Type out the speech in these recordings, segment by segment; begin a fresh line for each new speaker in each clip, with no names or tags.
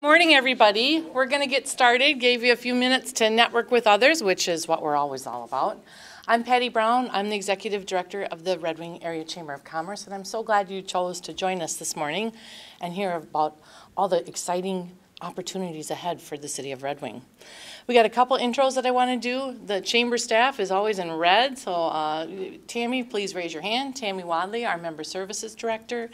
Morning, everybody. We're going to get started. Gave you a few minutes to network with others, which is what we're always all about. I'm Patty Brown. I'm the Executive Director of the Red Wing Area Chamber of Commerce, and I'm so glad you chose to join us this morning and hear about all the exciting opportunities ahead for the city of Red Wing. We got a couple intros that I want to do. The chamber staff is always in red, so Tammy, please raise your hand. Tammy Wadley, our Member Services Director.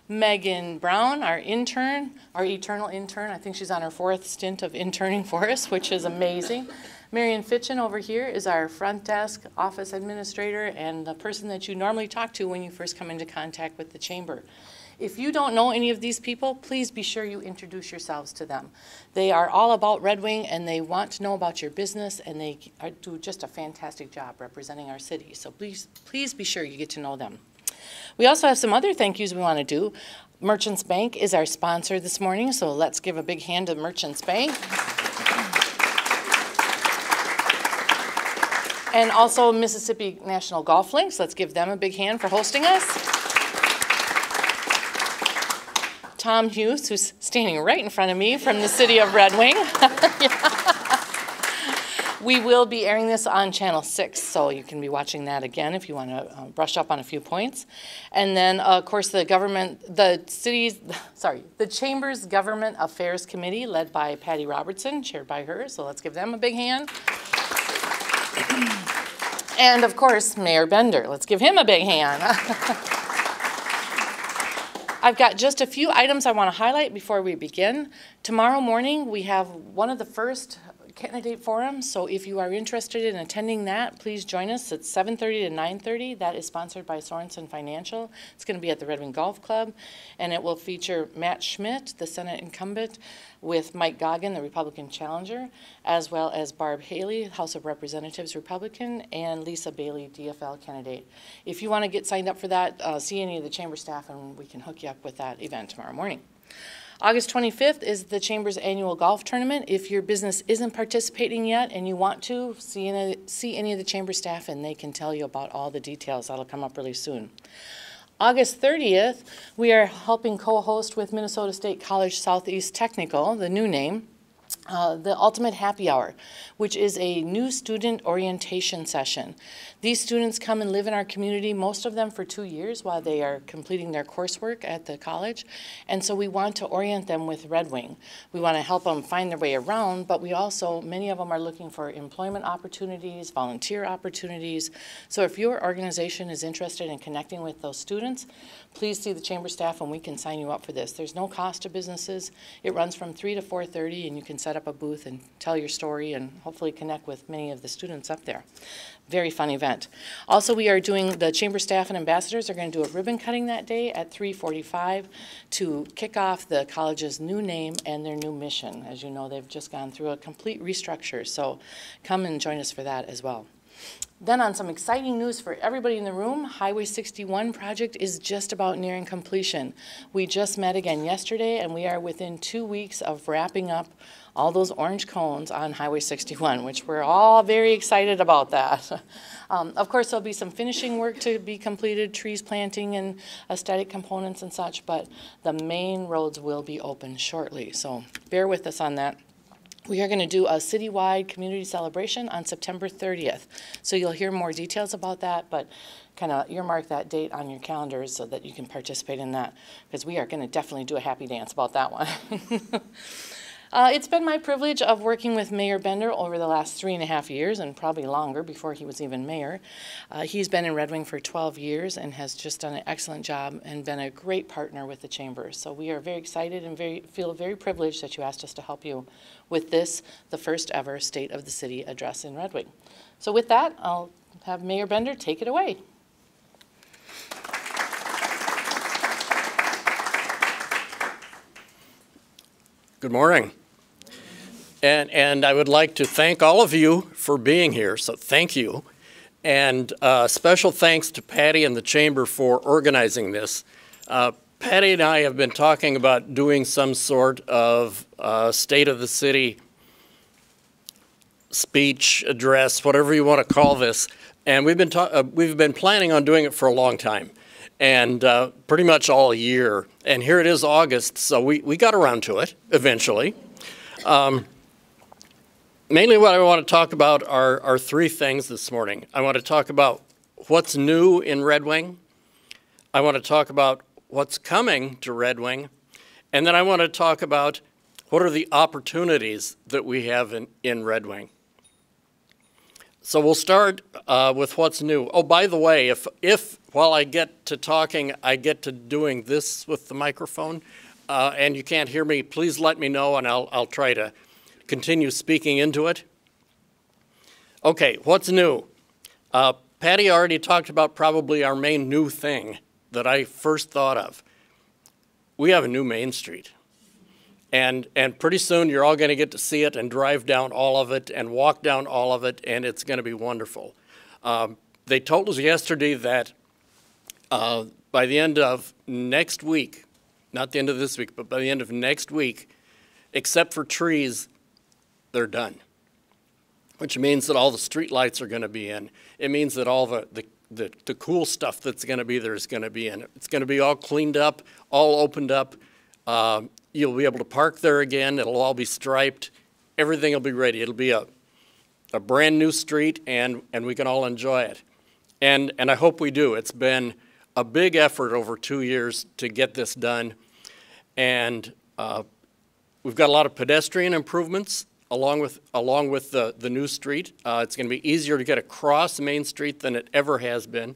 Megan Brown, our intern, our eternal intern. I think she's on her 4th stint of interning for us, which is amazing. Marion Fitchen over here is our front desk office administrator and the person that you normally talk to when you first come into contact with the chamber. If you don't know any of these people, please be sure you introduce yourselves to them. They are all about Red Wing and they want to know about your business, and they do just a fantastic job representing our city. So please be sure you get to know them. We also have some other thank yous we want to do. Merchants Bank is our sponsor this morning, so let's give a big hand to Merchants Bank. And also Mississippi National Golf Links. Let's give them a big hand for hosting us. Tom Hughes, who's standing right in front of me from the city of Red Wing. We will be airing this on Channel 6, so you can be watching that again if you want to brush up on a few points. And then, of course, the Chamber's Government Affairs Committee, led by Patty Robertson, chaired by her, so let's give them a big hand. And, of course, Mayor Bender. Let's give him a big hand. I've got just a few items I want to highlight before we begin. Tomorrow morning, we have one of the first candidate forums, so if you are interested in attending that, please join us at 7:30 to 9:30. That is sponsored by Sorensen Financial. It's going to be at the Red Wing Golf Club, and it will feature Matt Schmidt, the Senate incumbent, with Mike Goggin, the Republican challenger, as well as Barb Haley, House of Representatives Republican, and Lisa Bailey, DFL candidate. If you want to get signed up for that, see any of the chamber staff and we can hook you up with that event tomorrow morning. August 25th is the Chamber's annual golf tournament. If your business isn't participating yet and you want to, see any of the Chamber staff and they can tell you about all the details. That'll come up really soon. August 30th, we are helping co-host with Minnesota State College Southeast Technical, the new name, the Ultimate Happy Hour, which is a new student orientation session. These students come and live in our community, most of them for 2 years while they are completing their coursework at the college. And so we want to orient them with Red Wing. We want to help them find their way around, but we also, many of them are looking for employment opportunities, volunteer opportunities. So if your organization is interested in connecting with those students, please see the chamber staff and we can sign you up for this. There's no cost to businesses. It runs from 3 to 4:30 and you can set up a booth and tell your story and hopefully connect with many of the students up there. Very fun event. Also, we are doing, the chamber staff and ambassadors are going to do a ribbon cutting that day at 3:45 to kick off the college's new name and their new mission. As you know, they've just gone through a complete restructure, so come and join us for that as well. Then on some exciting news for everybody in the room, Highway 61 project is just about nearing completion. We just met again yesterday and we are within 2 weeks of wrapping up all those orange cones on Highway 61, which we're all very excited about that. Of course, there'll be some finishing work to be completed, trees planting and aesthetic components and such, but the main roads will be open shortly, so bear with us on that. We are going to do a citywide community celebration on September 30th. So you'll hear more details about that, but kind of earmark that date on your calendars so that you can participate in that, because we are going to definitely do a happy dance about that one. It's been my privilege of working with Mayor Bender over the last 3.5 years, and probably longer before he was even mayor. He's been in Red Wing for 12 years and has just done an excellent job and been a great partner with the chamber. So we are very excited and feel very privileged that you asked us to help you with this, the first ever State of the City address in Red Wing. So with that, I'll have Mayor Bender take it away.
Good morning. And I would like to thank all of you for being here, so thank you. And special thanks to Patty and the Chamber for organizing this. Patty and I have been talking about doing some sort of State of the City speech, address, whatever you want to call this. And we've been planning on doing it for a long time. and pretty much all year. And here it is August, so we got around to it eventually. Mainly what I want to talk about are three things this morning. I want to talk about what's new in Red Wing. I want to talk about what's coming to Red Wing. And then I want to talk about what are the opportunities that we have in Red Wing. So we'll start with what's new. Oh, by the way, if while I get to talking, I get to doing this with the microphone, and you can't hear me, please let me know, and I'll try to continue speaking into it. Okay, what's new? Patty already talked about probably our main new thing that I first thought of. We have a new Main Street. And pretty soon you're all going to get to see it and drive down all of it and walk down all of it, and it's going to be wonderful. They told us yesterday that by the end of next week, not the end of this week, but by the end of next week, except for trees, they're done. Which means that all the street lights are going to be in. It means that all the cool stuff that's going to be there is going to be in. It's going to be all cleaned up, all opened up. You'll be able to park there again. It'll all be striped. Everything will be ready. It'll be a brand new street, and we can all enjoy it. And I hope we do. It's been a big effort over 2 years to get this done. And we've got a lot of pedestrian improvements along with the new street. It's going to be easier to get across Main Street than it ever has been.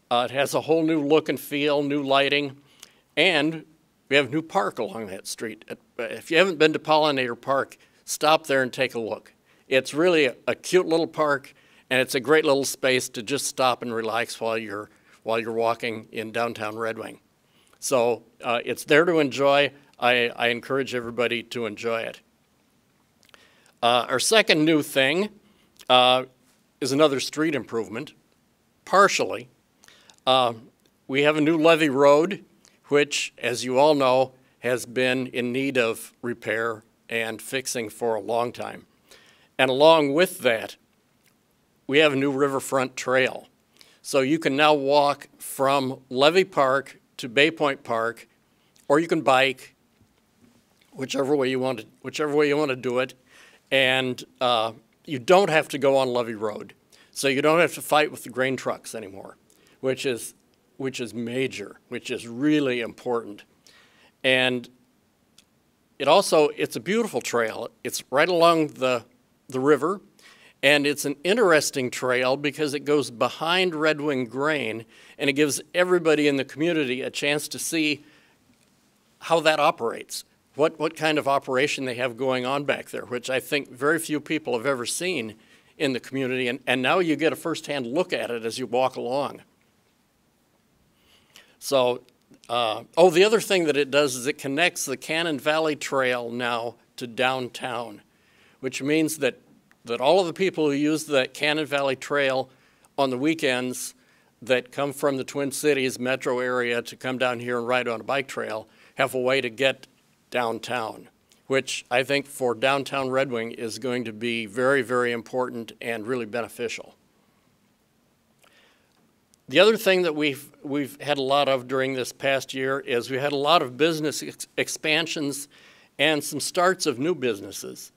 It has a whole new look and feel, new lighting, and we have a new park along that street. If you haven't been to Pollinator Park, stop there and take a look. It's really a cute little park, and it's a great little space to just stop and relax while you're walking in downtown Red Wing. So it's there to enjoy. I encourage everybody to enjoy it. Our second new thing is another street improvement, partially. We have a new levee road, which, as you all know, has been in need of repair and fixing for a long time. And along with that, we have a new riverfront trail. So you can now walk from Levee Park to Bay Point Park, or you can bike, whichever way you want to do it. And you don't have to go on Levee Road. So you don't have to fight with the grain trucks anymore, which is major, which is really important. And it's a beautiful trail. It's right along the river, and it's an interesting trail because it goes behind Red Wing Grain, and it gives everybody in the community a chance to see how that operates, what kind of operation they have going on back there, which I think very few people have ever seen in the community, and now you get a firsthand look at it as you walk along. So, the other thing that it does is it connects the Cannon Valley Trail now to downtown, which means that all of the people who use the Cannon Valley Trail on the weekends that come from the Twin Cities metro area to come down here and ride on a bike trail have a way to get downtown, which I think for downtown Red Wing is going to be very, very important and really beneficial. The other thing that we've had a lot of during this past year is we had a lot of business expansions and some starts of new businesses.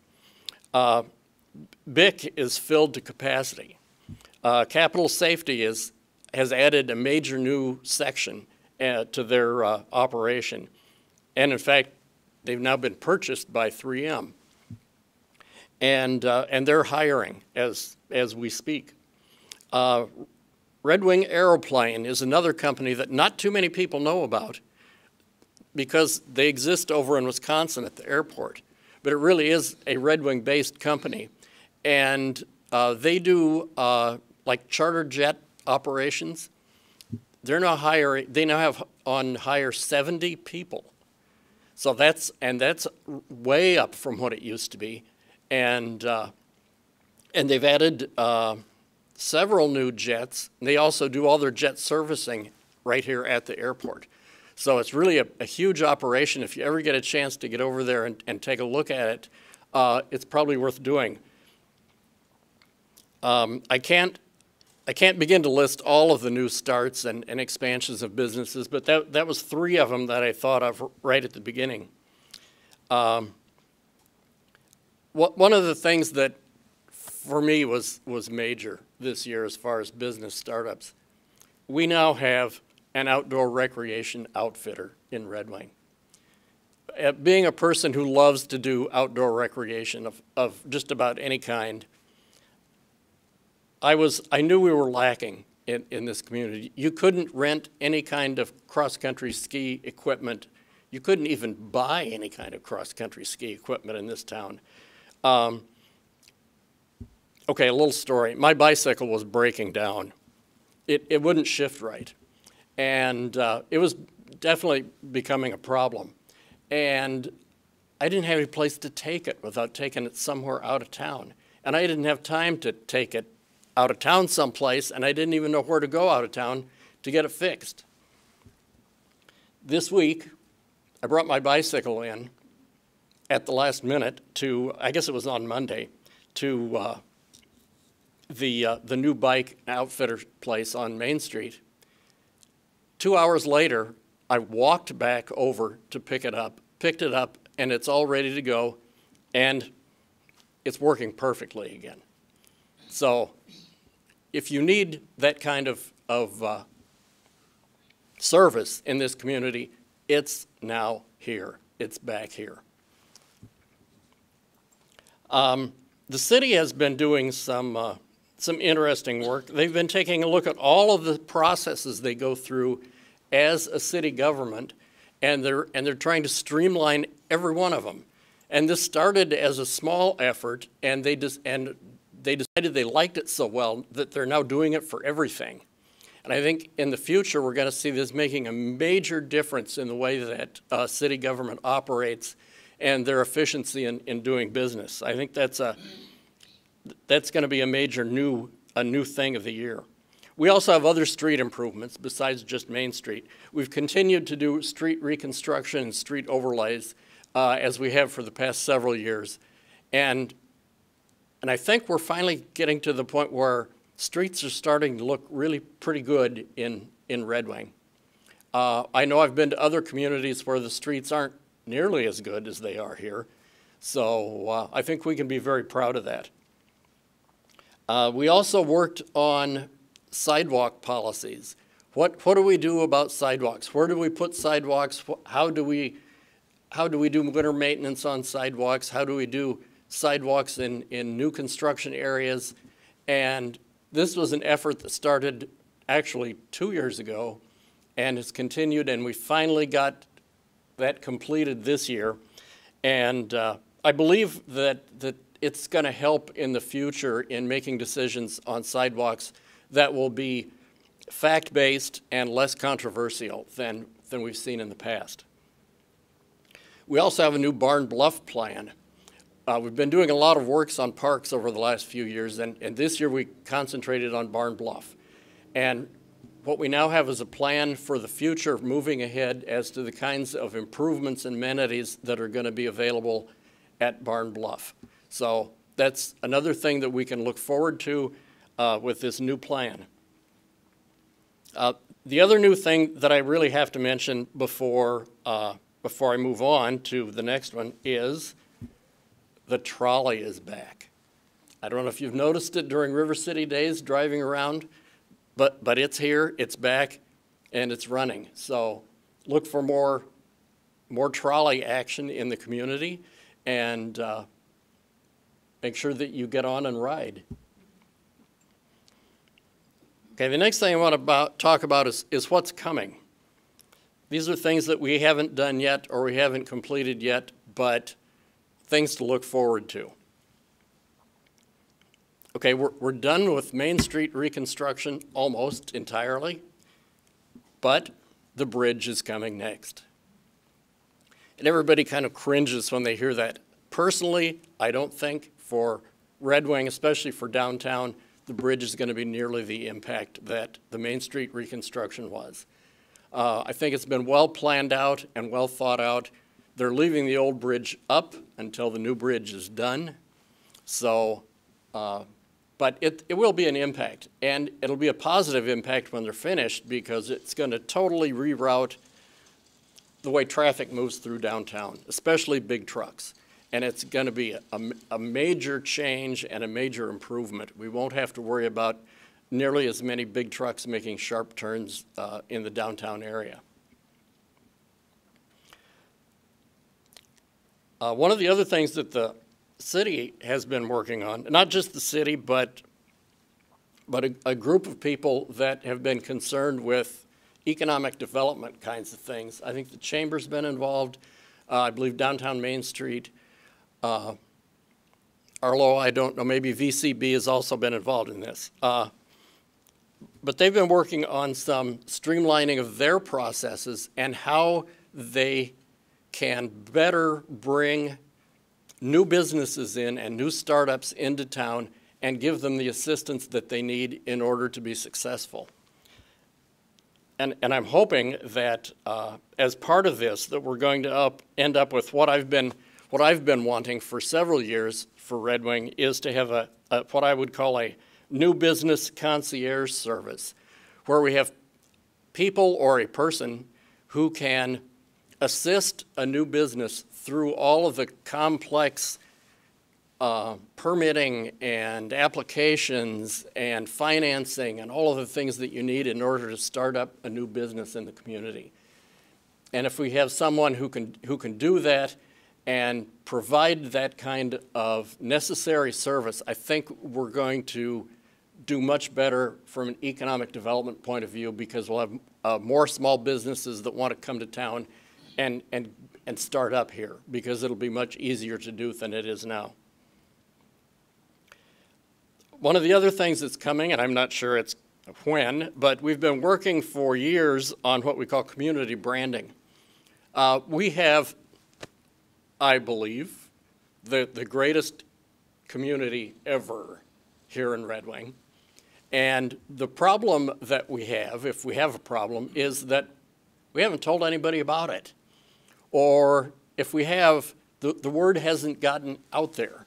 BIC is filled to capacity. Capital Safety has added a major new section to their operation. And in fact, they've now been purchased by 3M. And they're hiring as we speak. Red Wing Aeroplane is another company that not too many people know about because they exist over in Wisconsin at the airport. But it really is a Red Wing-based company. And they do like charter jet operations. They now have on hire 70 people. So that's way up from what it used to be. And they've added several new jets. They also do all their jet servicing right here at the airport. So it's really a huge operation. If you ever get a chance to get over there and take a look at it, it's probably worth doing. I can't I can't begin to list all of the new starts and expansions of businesses, but that was 3 of them that I thought of right at the beginning. One of the things that for me was major this year as far as business startups, we now have an outdoor recreation outfitter in Red Wing. Being a person who loves to do outdoor recreation of just about any kind, I knew we were lacking in this community. You couldn't rent any kind of cross-country ski equipment. You couldn't even buy any kind of cross-country ski equipment in this town. Okay, a little story. My bicycle was breaking down. It wouldn't shift right. And it was definitely becoming a problem. And I didn't have any place to take it without taking it somewhere out of town. And I didn't have time to take it out of town someplace, and I didn't even know where to go out of town to get it fixed. This week, I brought my bicycle in at the last minute to, I guess it was on Monday, to the new bike outfitter place on Main Street. 2 hours later, I walked back over to pick it up, picked it up, and it's all ready to go, and it's working perfectly again. So if you need that kind of service in this community, it's now here. It's back here. The city has been doing some interesting work. They've been taking a look at all of the processes they go through as a city government, and they're trying to streamline every one of them. And this started as a small effort, and they decided they liked it so well that they're now doing it for everything. And I think in the future we're going to see this making a major difference in the way that city government operates and their efficiency in doing business. I think that's going to be a major new thing of the year. We also have other street improvements besides just Main Street. We've continued to do street reconstruction and street overlays as we have for the past several years. And I think we're finally getting to the point where streets are starting to look really pretty good in Red Wing. I know I've been to other communities where the streets aren't nearly as good as they are here. So I think we can be very proud of that. We also worked on sidewalk policies. What do we do about sidewalks? Where do we put sidewalks? How do we do winter maintenance on sidewalks? How do we do sidewalks in new construction areas? And this was an effort that started actually 2 years ago and has continued, and we finally got that completed this year. And I believe that it's going to help in the future in making decisions on sidewalks that will be fact-based and less controversial than we've seen in the past. We also have a new Barn Bluff plan. We've been doing a lot of works on parks over the last few years, and this year we concentrated on Barn Bluff. And what we now have is a plan for the future moving ahead as to the kinds of improvements and amenities that are going to be available at Barn Bluff. So that's another thing that we can look forward to with this new plan. The other new thing that I really have to mention before I move on to the next one is the trolley is back. I don't know if you've noticed it during River City Days driving around, but it's here, it's back, and it's running. So look for more trolley action in the community, and make sure that you get on and ride. Okay, the next thing I want to talk about is what's coming. These are things that we haven't done yet or we haven't completed yet, but things to look forward to. Okay, we're done with Main Street reconstruction almost entirely, but the bridge is coming next. And everybody kind of cringes when they hear that. Personally, I don't think for Red Wing, especially for downtown, the bridge is going to be nearly the impact that the Main Street reconstruction was. I think it's been well planned out and well thought out. They're leaving the old bridge up until the new bridge is done. So, but But it will be an impact, and it'll be a positive impact when they're finished because it's going to totally reroute the way traffic moves through downtown, especially big trucks. And it's going to be a major change and a major improvement. We won't have to worry about nearly as many big trucks making sharp turns in the downtown area. One of the other things that the city has been working on, not just the city, but a group of people that have been concerned with economic development kinds of things. I think the Chamber's been involved. I believe downtown Main Street. Arlo, I don't know, maybe VCB has also been involved in this. But they've been working on some streamlining of their processes and how they can better bring new businesses in and new startups into town and give them the assistance that they need in order to be successful. And I'm hoping that as part of this, that we're going to end up with what I've been wanting for several years for Red Wing is to have what I would call a new business concierge service, where we have people or a person who can assist a new business through all of the complex permitting and applications and financing and all of the things that you need in order to start up a new business in the community. And if we have someone who can do that and provide that kind of necessary service, I think we're going to do much better from an economic development point of view, because we'll have more small businesses that want to come to town and start up here, because it'll be much easier to do than it is now. One of the other things that's coming, and I'm not sure it's when, but we've been working for years on what we call community branding. We have, I believe, the greatest community ever here in Red Wing. And the problem that we have, if we have a problem, is that we haven't told anybody about it. Or if we have, the word hasn't gotten out there.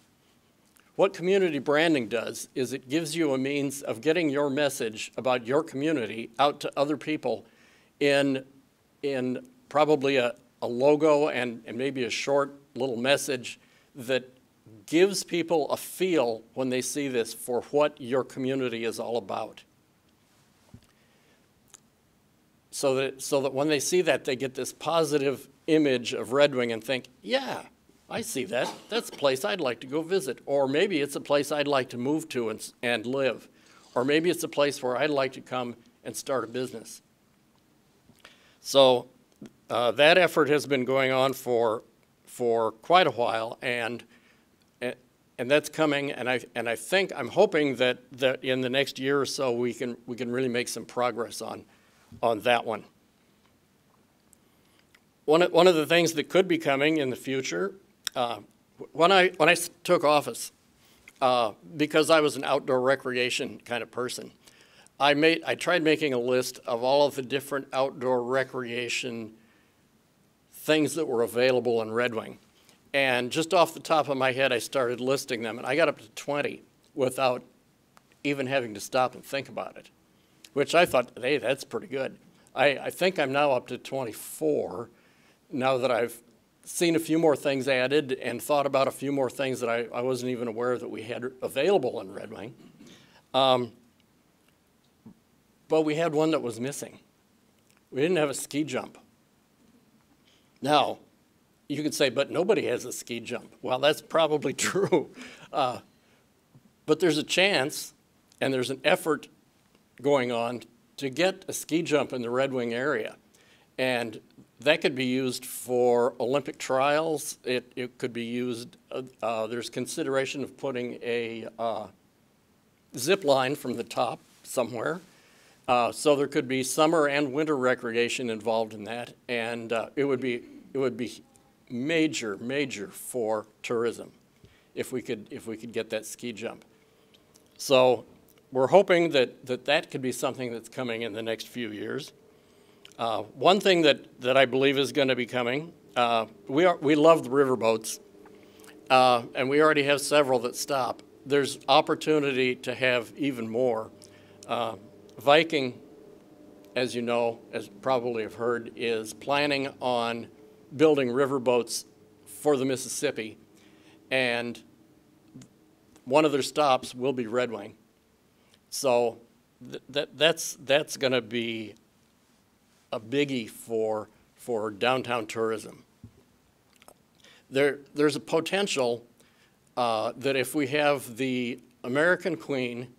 What community branding does is it gives you a means of getting your message about your community out to other people in probably a logo and maybe a short little message that gives people a feel when they see this for what your community is all about. So that when they see that, they get this positive image of Red Wing and think, yeah, I see that. That's a place I'd like to go visit. Or maybe it's a place I'd like to move to and live. Or maybe it's a place where I'd like to come and start a business. So that effort has been going on for quite a while, and that's coming. And I think I'm hoping that in the next year or so we can really make some progress on that one. One of the things that could be coming in the future, when I took office, because I was an outdoor recreation kind of person, I tried making a list of all of the different outdoor recreation things that were available in Red Wing. And just off the top of my head, I started listing them, and I got up to 20 without even having to stop and think about it, which I thought, hey, that's pretty good. I think I'm now up to 24, now that I've seen a few more things added and thought about a few more things that I wasn't even aware that we had available in Red Wing. But we had one that was missing. We didn't have a ski jump. Now, you could say, but nobody has a ski jump. Well, that's probably true. But there's a chance, and there's an effort going on to get a ski jump in the Red Wing area. And that could be used for Olympic trials. It could be used, there's consideration of putting a zip line from the top somewhere. So there could be summer and winter recreation involved in that. And it would be major for tourism if we could get that ski jump. So we're hoping that could be something that's coming in the next few years. One thing that I believe is going to be coming, we love the riverboats, and we already have several that stop. there's opportunity to have even more. Viking, as you know, as probably have heard, is planning on building riverboats for the Mississippi, and one of their stops will be Red Wing. So that's going to be a biggie for downtown tourism. There's a potential that if we have the American Queen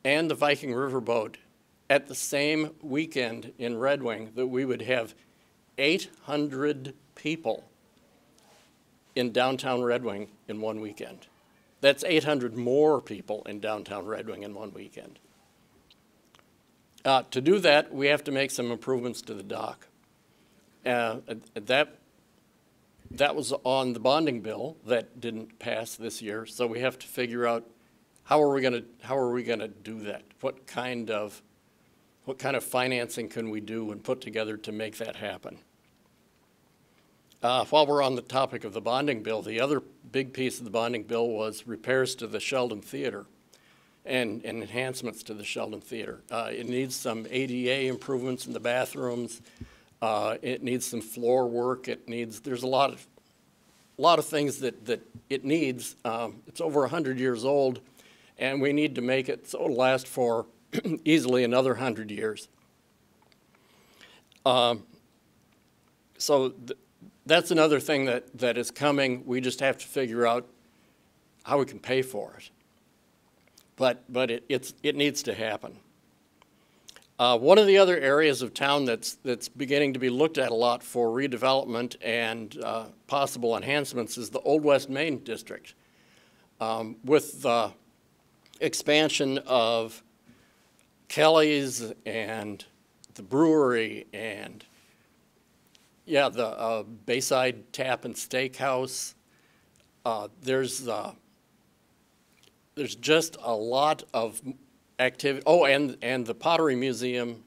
and the Viking riverboat at the same weekend in Red Wing, that we would have 800 people in downtown Red Wing in one weekend. That's 800 more people in downtown Red Wing in one weekend. To do that, we have to make some improvements to the dock. That was on the bonding bill that didn't pass this year, so we have to figure out how are we going to do that? What kind of financing can we do and put together to make that happen? While we're on the topic of the bonding bill, the other big piece of the bonding bill was repairs to the Sheldon Theater and enhancements to the Sheldon Theater. It needs some ADA improvements in the bathrooms. It needs some floor work. There's a lot of things that it needs. It's over 100 years old, and we need to make it so it'll last for easily another 100 years. That's another thing that is coming. We just have to figure out how we can pay for it. But it needs to happen. One of the other areas of town that's beginning to be looked at a lot for redevelopment and possible enhancements is the Old West Main District. With the expansion of Kelly's and the brewery and the Bayside Tap and Steakhouse, there's just a lot of activity. Oh, and the Pottery Museum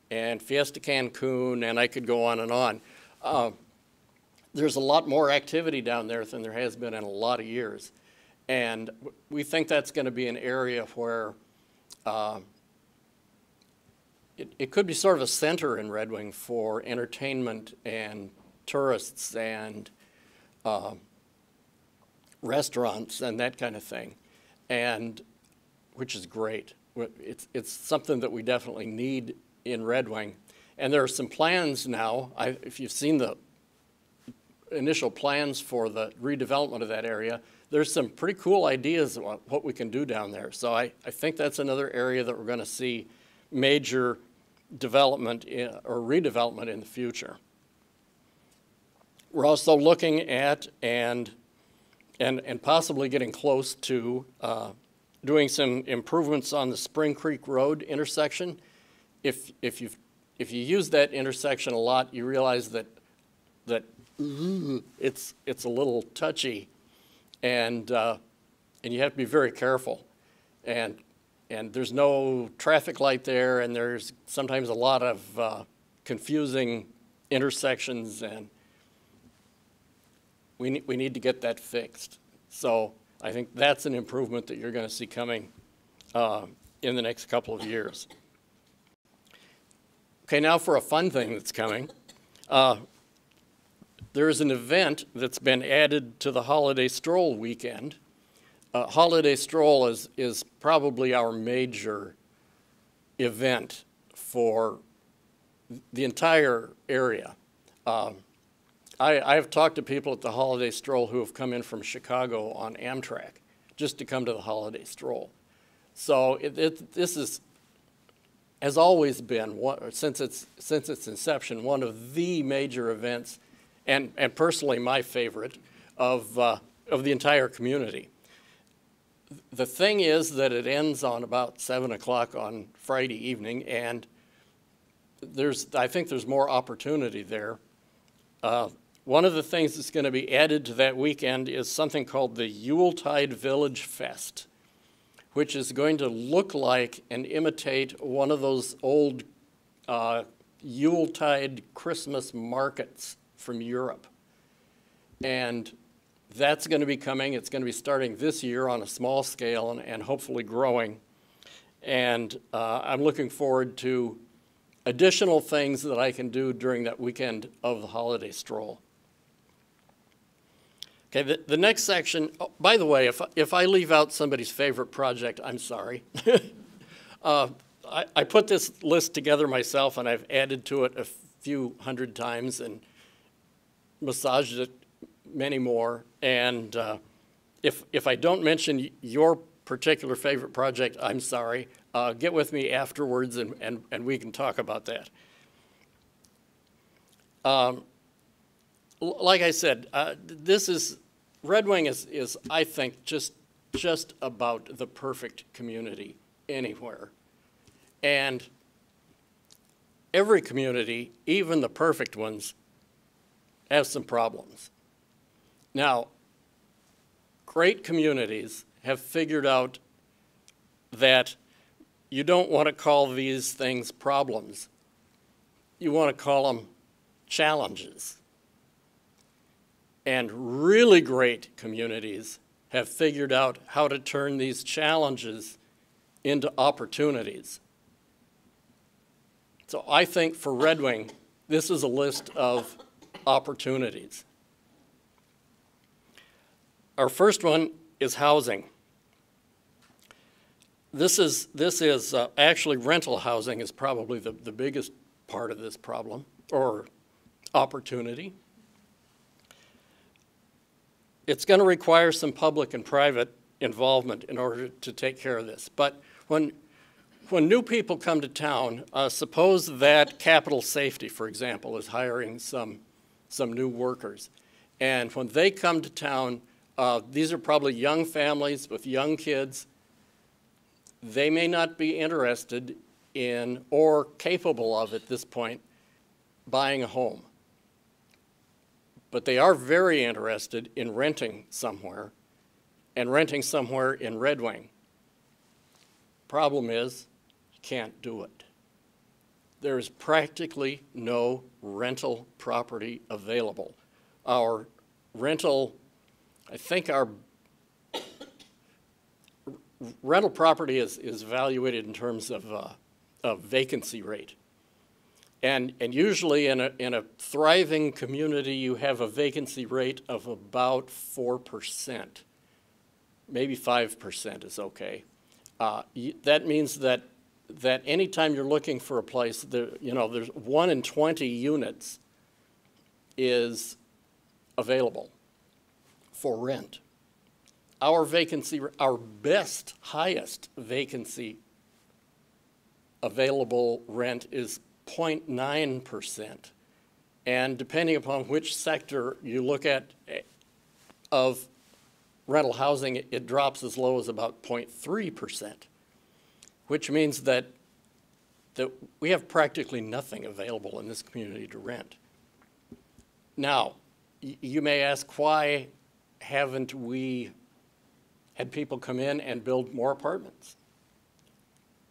and Fiesta Cancun, and I could go on and on. There's a lot more activity down there than there has been in a lot of years. And we think that's going to be an area where it could be sort of a center in Red Wing for entertainment and tourists and restaurants and that kind of thing, and which is great. It's something that we definitely need in Red Wing. And there are some plans now. If you've seen the initial plans for the redevelopment of that area, there's some pretty cool ideas about what we can do down there. So I think that's another area that we're going to see major development or redevelopment in the future. We're also looking at and possibly getting close to doing some improvements on the Spring Creek Road intersection. If you use that intersection a lot, you realize that it's a little touchy, and you have to be very careful. And there's no traffic light there, and there's sometimes a lot of confusing intersections, and we need to get that fixed. So I think that's an improvement that you're going to see coming in the next couple of years. Okay, now for a fun thing that's coming. There is an event that's been added to the Holiday Stroll weekend. Holiday Stroll is probably our major event for the entire area. I've talked to people at the Holiday Stroll who have come in from Chicago on Amtrak just to come to the Holiday Stroll. So this has always been, since its inception, one of the major events, and personally my favorite, of the entire community. The thing is that it ends on about 7 o'clock on Friday evening, and I think there's more opportunity there. One of the things that's going to be added to that weekend is something called the Yuletide Village Fest, which is going to look like and imitate one of those old Yuletide Christmas markets from Europe. And That's going to be coming. It's going to be starting this year on a small scale and hopefully growing. And I'm looking forward to additional things that I can do during that weekend of the holiday stroll. Okay, the next section, oh, by the way, if I leave out somebody's favorite project, I'm sorry. I put this list together myself, and I've added to it a few hundred times and massaged it many more. And if I don't mention your particular favorite project, I'm sorry. Get with me afterwards, and we can talk about that. Like I said, Red Wing is I think just about the perfect community anywhere. And every community, even the perfect ones, has some problems. Now, great communities have figured out that you don't want to call these things problems. You want to call them challenges. And really great communities have figured out how to turn these challenges into opportunities. So I think for Red Wing, this is a list of opportunities. Our first one is housing. This is actually rental housing is probably the biggest part of this problem or opportunity. It's going to require some public and private involvement in order to take care of this. But when new people come to town, suppose that Capital Safety, for example, is hiring some new workers. And when they come to town, these are probably young families with young kids. They may not be interested in or capable of, at this point, buying a home. But they are very interested in renting somewhere, and renting somewhere in Red Wing. Problem is, you can't do it. There is practically no rental property available. Our rental, I think our rental property is evaluated in terms of vacancy rate. And usually in a thriving community, you have a vacancy rate of about 4%. Maybe 5% is okay. That means that anytime you're looking for a place, there's 1 in 20 units is available for rent. Our best, highest vacancy available rent is 0.9%. And depending upon which sector you look at of rental housing, it drops as low as about 0.3%, which means that we have practically nothing available in this community to rent. Now, you may ask, why haven't we had people come in and build more apartments?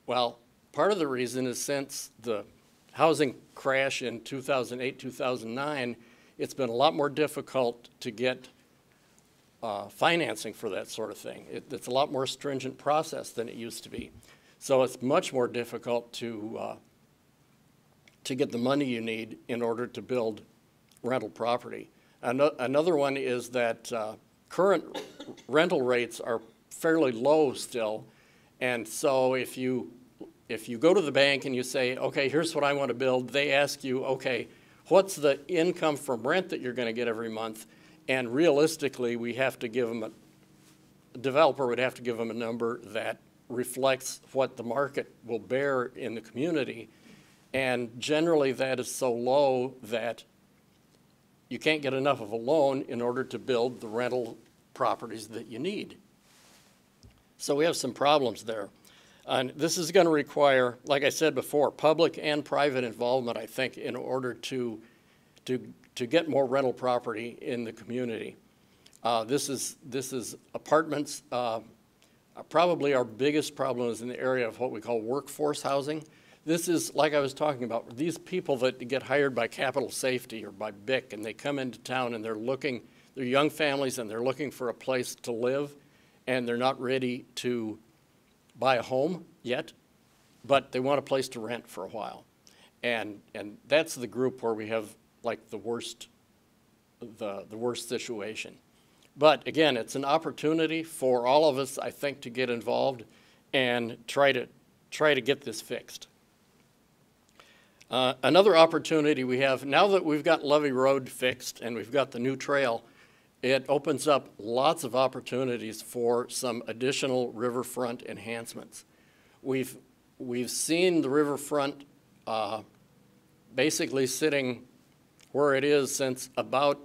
Well, part of the reason is since the housing crash in 2008, 2009, it's been a lot more difficult to get financing for that sort of thing. It's a lot more stringent process than it used to be. So it's much more difficult to get the money you need in order to build rental property. Another one is that current rental rates are fairly low still, and so if you go to the bank and you say, okay, here's what I want to build, they ask you, okay, what's the income from rent that you're going to get every month? And realistically, we have to give them a developer would have to give them a number that reflects what the market will bear in the community. And generally, that is so low that you can't get enough of a loan in order to build the rental properties that you need. So we have some problems there. And this is going to require, like I said before, public and private involvement, I think, in order to get more rental property in the community. This is apartments. Probably our biggest problem is in the area of what we call workforce housing. This is, like I was talking about, these people that get hired by Capital Safety or by BIC, and they come into town and they're looking They're young families and they're looking for a place to live, and they're not ready to buy a home yet, but they want a place to rent for a while. And that's the group where we have like the worst situation. But again, it's an opportunity for all of us, I think, to get involved and try to get this fixed. Another opportunity we have, now that we've got Levee Road fixed and we've got the new trail, it opens up lots of opportunities for some additional riverfront enhancements. We've seen the riverfront basically sitting where it is since about,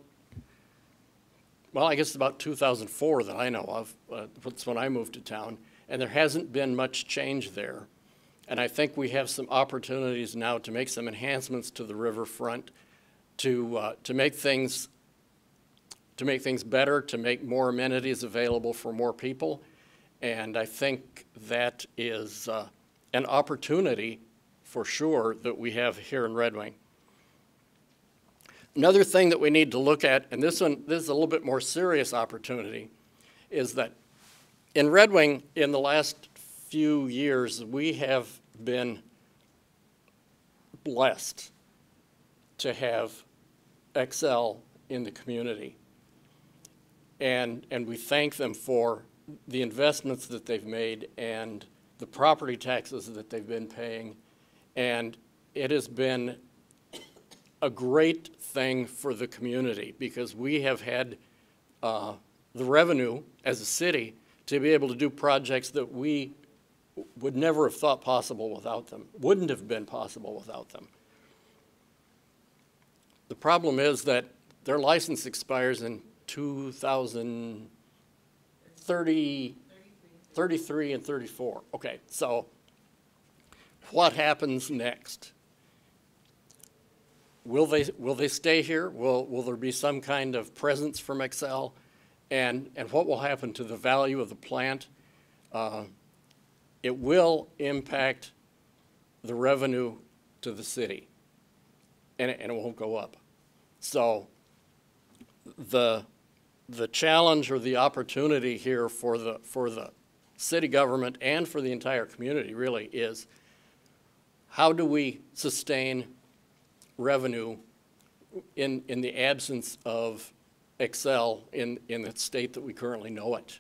well, I guess about 2004 that I know of. That's when I moved to town, and there hasn't been much change there. And I think we have some opportunities now to make some enhancements to the riverfront, to make things better, to make more amenities available for more people. And I think that is an opportunity for sure that we have here in Red Wing. Another thing that we need to look at, and this is a little bit more serious opportunity, is that in Red Wing in the last few years, we have been blessed to have Excel in the community. And we thank them for the investments that they've made and the property taxes that they've been paying. And it has been a great thing for the community because we have had the revenue as a city to be able to do projects that we would never have thought possible without them, wouldn't have been possible without them. The problem is that their license expires in 2033 and 34. Okay, so what happens next? Will they stay here? Will there be some kind of presence from Excel? And what will happen to the value of the plant? It will impact the revenue to the city, and it won't go up. So the challenge or the opportunity here for the city government and for the entire community really is how do we sustain revenue in the absence of Excel in the state that we currently know it.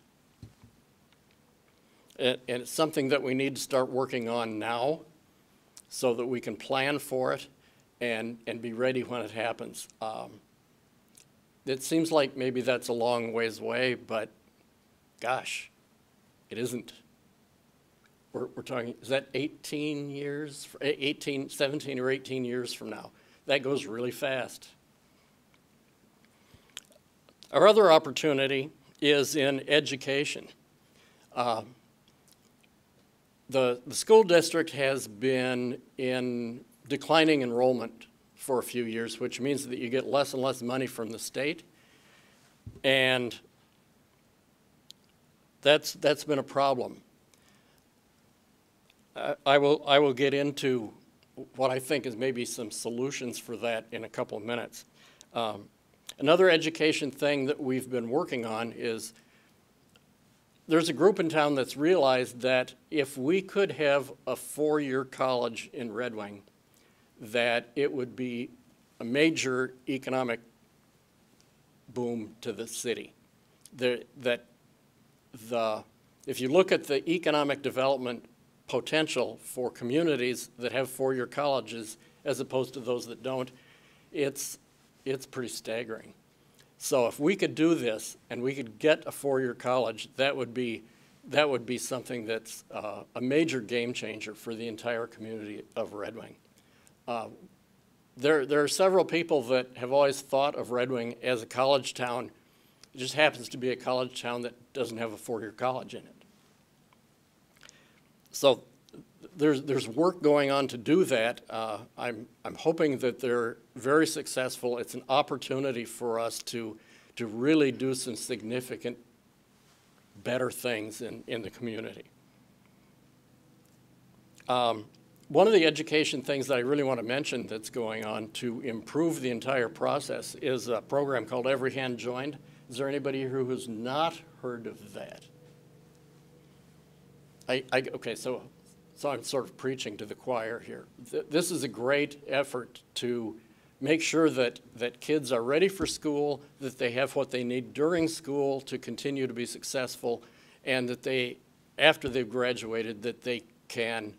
And it's something that we need to start working on now so that we can plan for it and be ready when it happens. It seems like maybe that's a long ways away, but gosh, it isn't. We're talking, is that 18 years, 17 or 18 years from now? That goes really fast. Our other opportunity is in education. The school district has been in declining enrollment for a few years, which means that you get less and less money from the state. And that's been a problem. I will get into what I think is maybe some solutions for that in a couple of minutes. Another education thing that we've been working on is there's a group in town that's realized that if we could have a four-year college in Red Wing, that it would be a major economic boom to the city. If you look at the economic development potential for communities that have four-year colleges as opposed to those that don't, it's pretty staggering. So if we could do this and we could get a four-year college, that would be something that's a major game changer for the entire community of Red Wing. There are several people that have always thought of Red Wing as a college town. It just happens to be a college town that doesn't have a four-year college in it. So there's work going on to do that. I'm hoping that they're very successful. It's an opportunity for us to really do some significant better things in the community. One of the education things that I really want to mention that's going on to improve the entire process is a program called Every Hand Joined. Is there anybody here who has not heard of that? Okay, so I'm sort of preaching to the choir here. This is a great effort to make sure that kids are ready for school, that they have what they need during school to continue to be successful, and that they, after they've graduated, that they can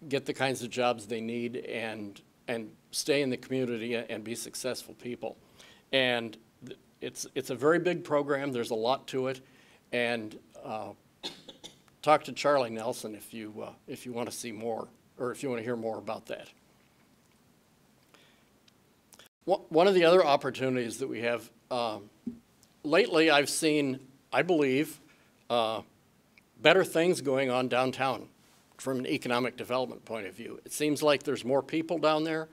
get the kinds of jobs they need and stay in the community and be successful people. And it's a very big program. There's a lot to it, and talk to Charlie Nelson if you want to see more, or if you want to hear more about that. One of the other opportunities that we have, lately I've seen, I believe, better things going on downtown from an economic development point of view. It seems like there's more people down there.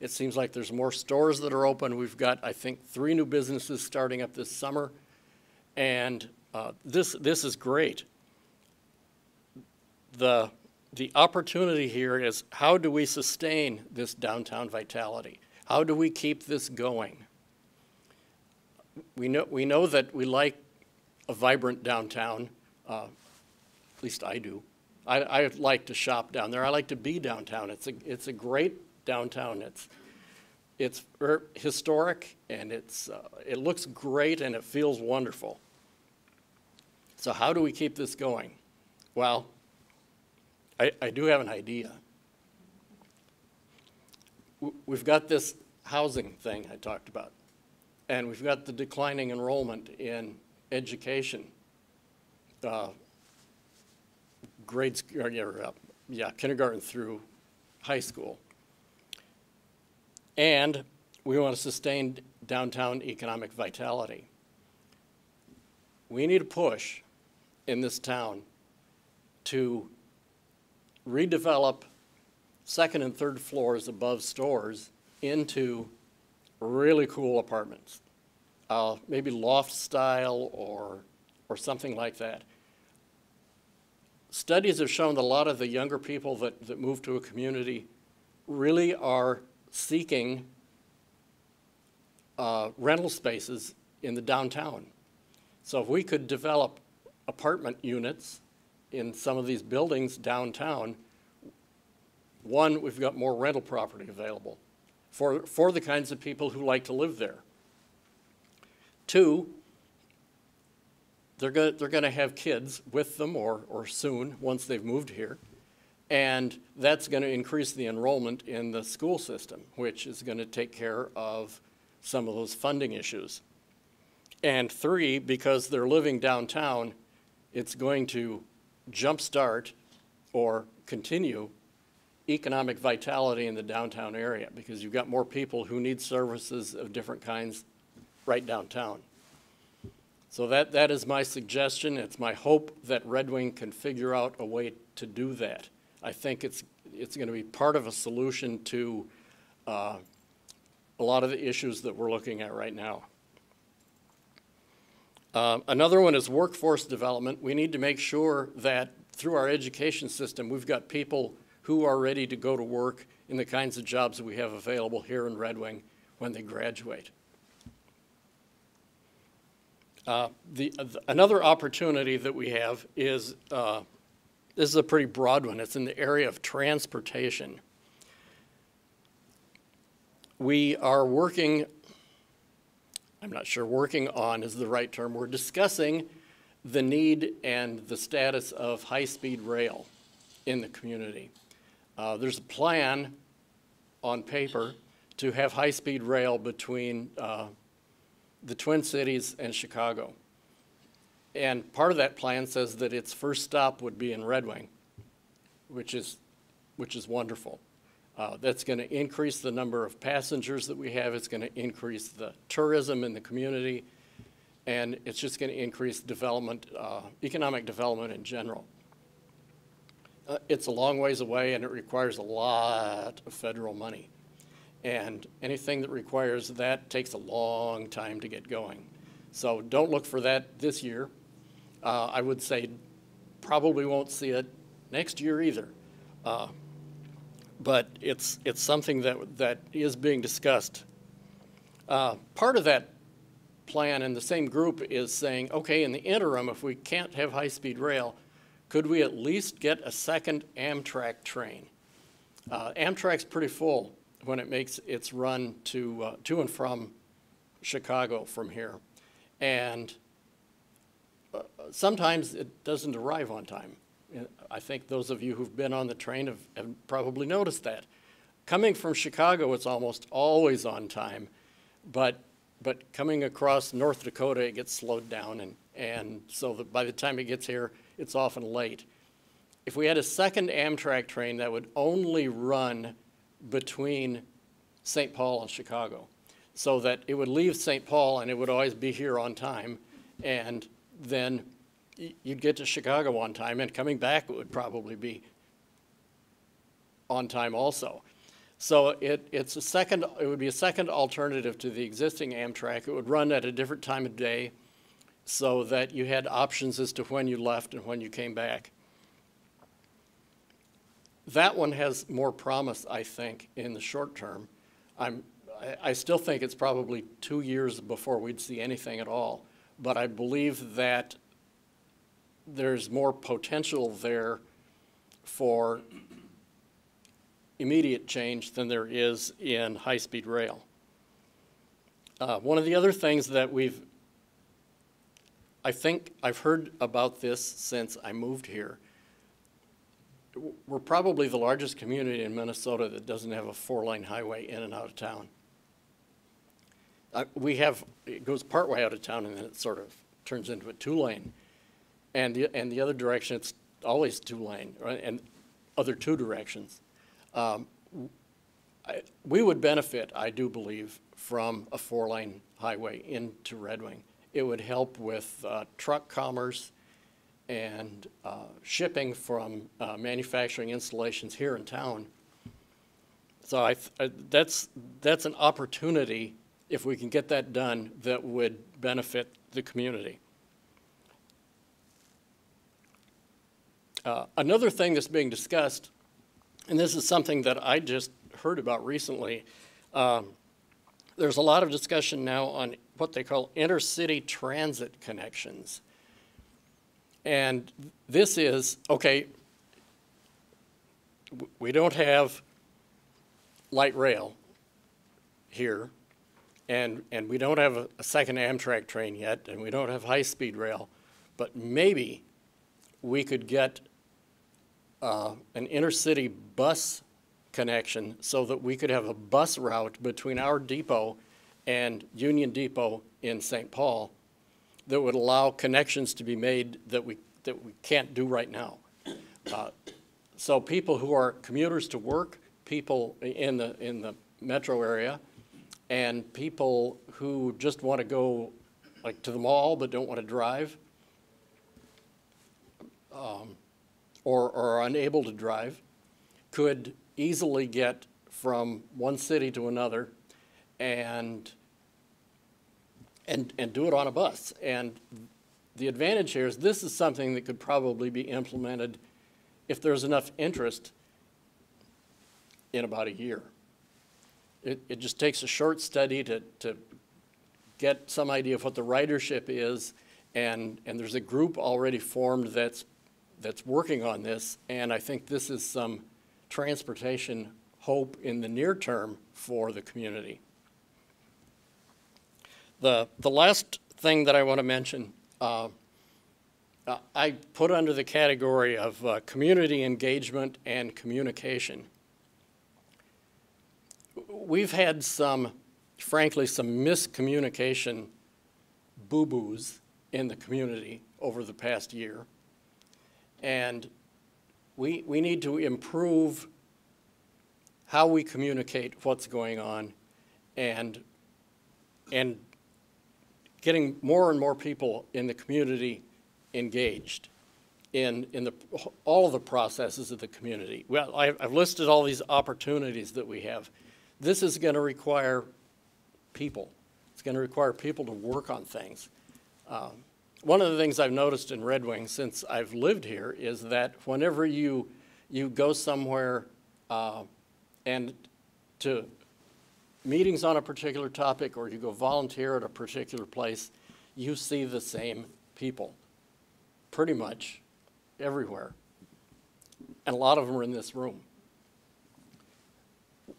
It seems like there's more stores that are open. We've got, I think, 3 new businesses starting up this summer, and this is great. The opportunity here is, how do we sustain this downtown vitality? How do we keep this going? We know that we like a vibrant downtown. At least I do. I like to shop down there. I like to be downtown. It's a great downtown. It's historic, and it looks great, and it feels wonderful. So how do we keep this going? Well, I do have an idea. We've got this housing thing I talked about, and we've got the declining enrollment in education, kindergarten through high school. And we want to sustain downtown economic vitality. We need a push in this town to redevelop second and third floors above stores into really cool apartments, maybe loft style or something like that. Studies have shown that a lot of the younger people that move to a community really are seeking rental spaces in the downtown. So if we could develop apartment units in some of these buildings downtown, one, we've got more rental property available for the kinds of people who like to live there. Two, they're going to have kids with them or soon, once they've moved here, and that's going to increase the enrollment in the school system, which is going to take care of some of those funding issues. And three, because they're living downtown, it's going to jumpstart or continue economic vitality in the downtown area, because you've got more people who need services of different kinds right downtown. So that is my suggestion. It's my hope that Red Wing can figure out a way to do that. I think it's going to be part of a solution to a lot of the issues that we're looking at right now. Another one is workforce development. We need to make sure that through our education system, we've got people who are ready to go to work in the kinds of jobs that we have available here in Red Wing when they graduate. Another opportunity that we have is, this is a pretty broad one. It's in the area of transportation. We are working, I'm not sure working on is the right term, we're discussing the need and the status of high-speed rail in the community. There's a plan on paper to have high-speed rail between the Twin Cities and Chicago. And part of that plan says that its first stop would be in Red Wing, which is wonderful. That's going to increase the number of passengers that we have. It's going to increase the tourism in the community, and it's just going to increase development, economic development in general. It's a long ways away, and it requires a lot of federal money. And anything that requires that takes a long time to get going. So don't look for that this year. I would say probably won't see it next year either. But it's something that is being discussed. Part of that plan, and the same group is saying, okay, in the interim, if we can't have high-speed rail, could we at least get a second Amtrak train? Amtrak's pretty full when it makes its run to and from Chicago from here. And sometimes it doesn't arrive on time. I think those of you who've been on the train have probably noticed that. Coming from Chicago, it's almost always on time, but coming across North Dakota, it gets slowed down, and so that by the time it gets here, it's often late. If we had a second Amtrak train that would only run between St. Paul and Chicago, so that it would leave St. Paul and it would always be here on time, and then you'd get to Chicago on time, and coming back it would probably be on time also. So it would be a second alternative to the existing Amtrak. It would run at a different time of day so that you had options as to when you left and when you came back. That one has more promise, I think, in the short term. I still think it's probably 2 years before we'd see anything at all, but I believe that there's more potential there for immediate change than there is in high-speed rail. One of the other things that I think I've heard about this since I moved here. We're probably the largest community in Minnesota that doesn't have a 4-lane highway in and out of town. It goes partway out of town and then it sort of turns into a 2-lane. And the other direction, it's always 2-lane, right? And other 2 directions. We would benefit, I do believe, from a 4-lane highway into Red Wing. It would help with truck commerce and shipping from manufacturing installations here in town. So that's an opportunity, if we can get that done, that would benefit the community. Another thing that's being discussed, and this is something that I just heard about recently, there's a lot of discussion now on what they call intercity transit connections. And this is, okay, we don't have light rail here, and we don't have a second Amtrak train yet, and we don't have high-speed rail, but maybe we could get an intercity bus connection so that we could have a bus route between our depot and Union Depot in St. Paul that would allow connections to be made that we can't do right now. So people who are commuters to work, people in the metro area, and people who just want to go like to the mall but don't want to drive, or are unable to drive, could easily get from one city to another and do it on a bus. And the advantage here is this is something that could probably be implemented if there's enough interest in about a year. It just takes a short study to get some idea of what the ridership is, and there's a group already formed that's working on this, and I think this is some transportation hope in the near term for the community. The last thing that I want to mention, I put under the category of community engagement and communication. We've had frankly, some miscommunication boo-boos in the community over the past year. And we need to improve how we communicate what's going on and getting more and more people in the community engaged in all of the processes of the community. Well, I've listed all these opportunities that we have. This is going to require people. It's going to require people to work on things. One of the things I've noticed in Red Wing since I've lived here is that whenever you go somewhere and to meetings on a particular topic or you go volunteer at a particular place, you see the same people pretty much everywhere. And a lot of them are in this room.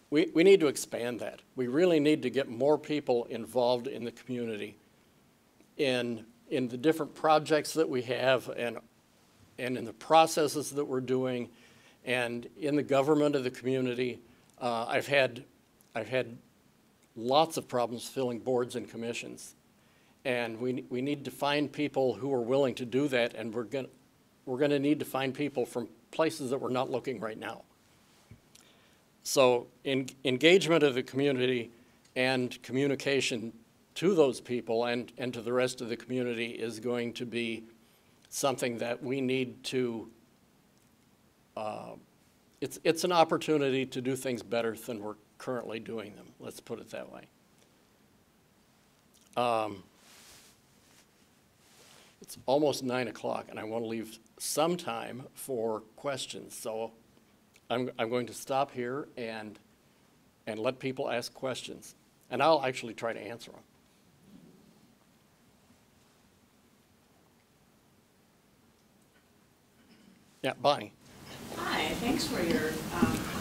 We need to expand that. We really need to get more people involved in the community in the different projects that we have and in the processes that we're doing and in the government of the community. I've had lots of problems filling boards and commissions. And we need to find people who are willing to do that, and we're going to need to find people from places that we're not looking right now. So engagement of the community and communication to those people and to the rest of the community is going to be something that we need to, it's an opportunity to do things better than we're currently doing them. Let's put it that way. It's almost 9 o'clock, and I want to leave some time for questions. So I'm going to stop here and let people ask questions. And I'll actually try to answer them. Yeah, Bonnie.
Hi, thanks for your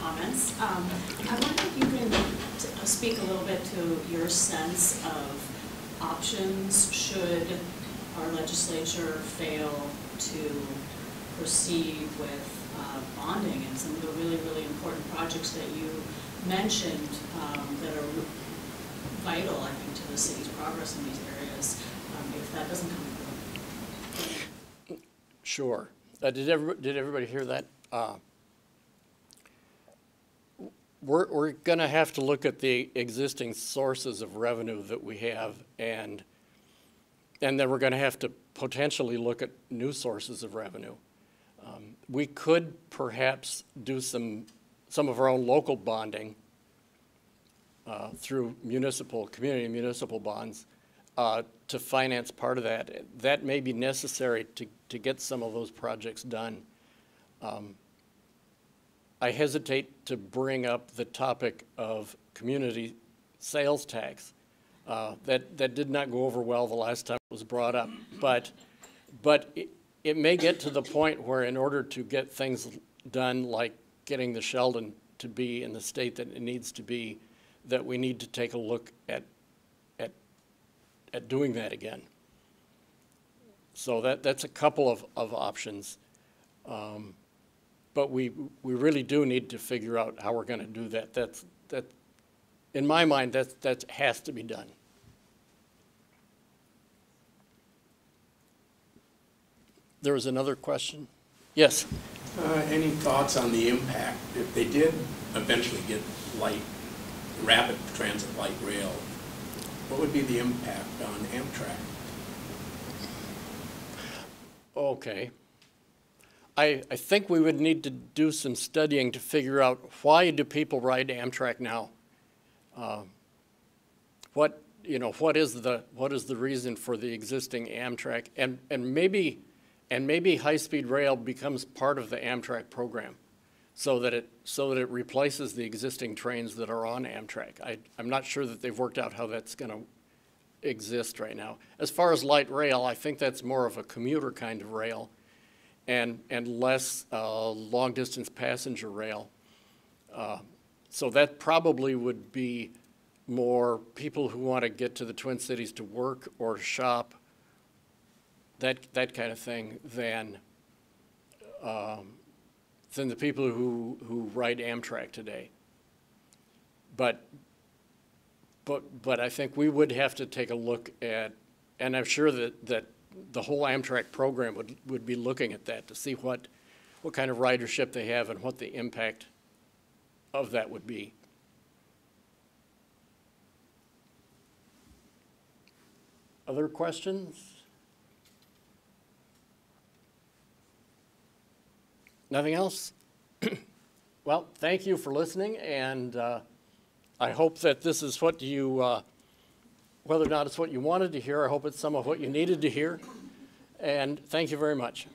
comments. I wonder if you can speak a little bit to your sense of options should our legislature fail to proceed with bonding and some of the really, really important projects that you mentioned that are vital, I think, to the city's progress in these areas, if that doesn't come through.
Sure. Did everybody hear that? We're going to have to look at the existing sources of revenue that we have, and then we're going to have to potentially look at new sources of revenue. We could perhaps do some of our own local bonding through community municipal bonds to finance part of that. That may be necessary to get some of those projects done. I hesitate to bring up the topic of community sales tax. That did not go over well the last time it was brought up, but it may get to the point where in order to get things done like getting the Sheldon to be in the state that it needs to be, that we need to take a look at doing that again. So that's a couple of options. But we really do need to figure out how we're going to do that. That in my mind, that has to be done. There was another question. Yes.
Any thoughts on the impact if they did eventually get rapid transit light rail? What would be the impact on Amtrak?
Okay. I think we would need to do some studying to figure out why do people ride Amtrak now? What is the reason for the existing Amtrak? And maybe high-speed rail becomes part of the Amtrak program, so that it replaces the existing trains that are on Amtrak. I'm not sure that they've worked out how that's going to exist right now. As far as light rail, I think that's more of a commuter kind of rail, and less long-distance passenger rail. So that probably would be more people who want to get to the Twin Cities to work or shop, that kind of thing, than the people who ride Amtrak today. But I think we would have to take a look at, and I'm sure that the whole Amtrak program would be looking at that to see what kind of ridership they have and what the impact of that would be. Other questions? Nothing else? Well, thank you for listening, and I hope that this is what you, whether or not it's what you wanted to hear, I hope it's some of what you needed to hear, and thank you very much.